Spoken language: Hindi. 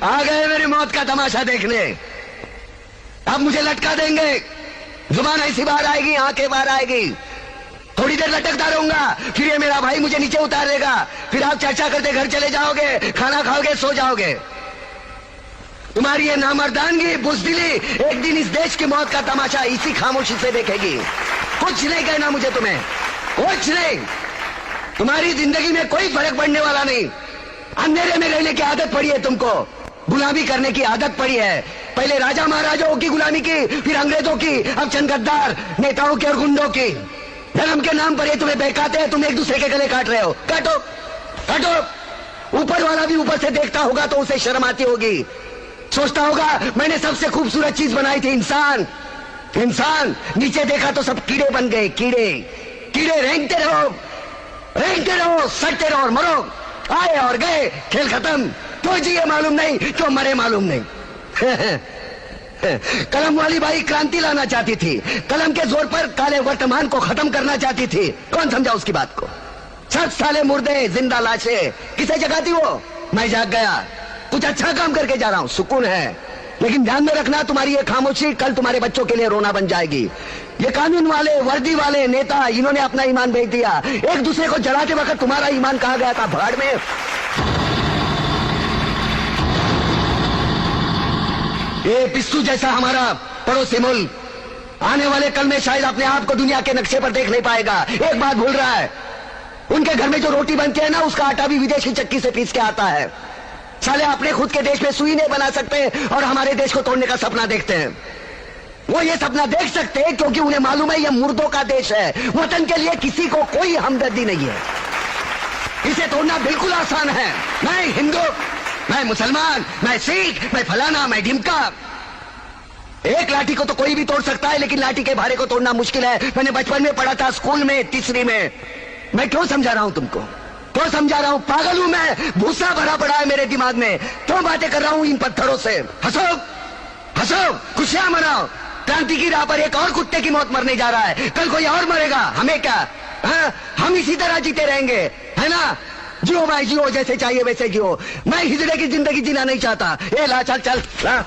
आ गए मेरी मौत का तमाशा देखने। अब मुझे लटका देंगे, जुबान ऐसी बाहर आएगी, आंखें बाहर आएगी, थोड़ी देर लटकता रहूंगा, फिर ये मेरा भाई मुझे नीचे उतार देगा, फिर आप चर्चा करते घर चले जाओगे, खाना खाओगे, सो जाओगे। तुम्हारी ये नामर्दानगी, बुज़दिली एक दिन इस देश की मौत का तमाशा इसी खामोशी से देखेगी। कुछ नहीं कहना मुझे, तुम्हें कुछ नहीं। तुम्हारी जिंदगी में कोई फर्क पड़ने वाला नहीं। अंधेरे में रहने की आदत पड़ी है तुमको, गुलामी करने की आदत पड़ी है। पहले राजा महाराजाओं की गुलामी की, फिर अंग्रेजों की, अब चंद गद्दार नेताओं की और गुंडों की। धर्म के नाम पर ये तुम्हें बहकाते हैं, तुम एक दूसरे के गले काट रहे हो। काटो काटो। ऊपर वाला भी ऊपर से देखता होगा तो उसे शर्म आती होगी, सोचता होगा मैंने सबसे खूबसूरत चीज बनाई थी, इंसान। इंसान नीचे देखा तो सब कीड़े बन गए, कीड़े कीड़े। रेंगते रहो, सटते रहो और मरो। आए और गए, खेल खत्म। क्यों जिए मालूम नहीं, क्यों मरे मालूम नहीं। कलम वाली बाई क्रांति लाना चाहती थी, कलम के जोर पर काले वर्तमान को खत्म करना चाहती थी। कौन समझा उसकी बात को? सब साले मुर्दे, जिंदा लाशें, किसे जगाती वो? मैं जाग गया, कुछ अच्छा काम करके जा रहा हूं, सुकून है। लेकिन ध्यान में रखना, तुम्हारी ये खामोशी कल तुम्हारे बच्चों के लिए रोना बन जाएगी। ये कानून वाले, वर्दी वाले नेता, इन्होंने अपना ईमान बेच दिया। एक दूसरे को जलाते वक्त तुम्हारा ईमान कहा गया था, भाड़ में। ये पिस्सू जैसा हमारा पड़ोसी मुल्क आने वाले कल में शायद अपने आप को दुनिया के नक्शे पर देख नहीं पाएगा। एक बात भूल रहा है, उनके घर में जो रोटी बनती है ना, उसका आटा भी विदेशी चक्की से पीस के आता है। साले अपने खुद के देश में सुई नहीं बना सकते और हमारे देश को तोड़ने का सपना देखते हैं। वो ये सपना देख सकते हैं क्योंकि उन्हें मालूम है ये मुर्दों का देश है। वतन के लिए किसी को कोई हमदर्दी नहीं है। इसे तोड़ना बिल्कुल आसान है। मैं हिंदू, मैं मुसलमान, मैं सिख, मैं फलाना, मैं ढिमका। एक लाठी को तो कोई भी तोड़ सकता है, लेकिन लाठी के भारे को तोड़ना मुश्किल है। मैंने बचपन में पढ़ा था, स्कूल में, तीसरी में। मैं क्यों समझा रहा हूं तुमको, क्यों समझा रहा हूं? पागल हूं मैं, भूसा भरा पड़ा है मेरे दिमाग में। क्यों बातें कर रहा हूं इन पत्थरों से? हंसो हंसो, खुशियां मनाओ। क्रांति की राह पर एक और कुत्ते की मौत मरने जा रहा है, कल कोई और मरेगा, हमें क्या? हम इसी तरह जीते रहेंगे, है ना? जियो भाई जियो, जैसे चाहिए वैसे जियो। मैं हिजड़े की जिंदगी जीना नहीं चाहता। ए ला, चल चल ला।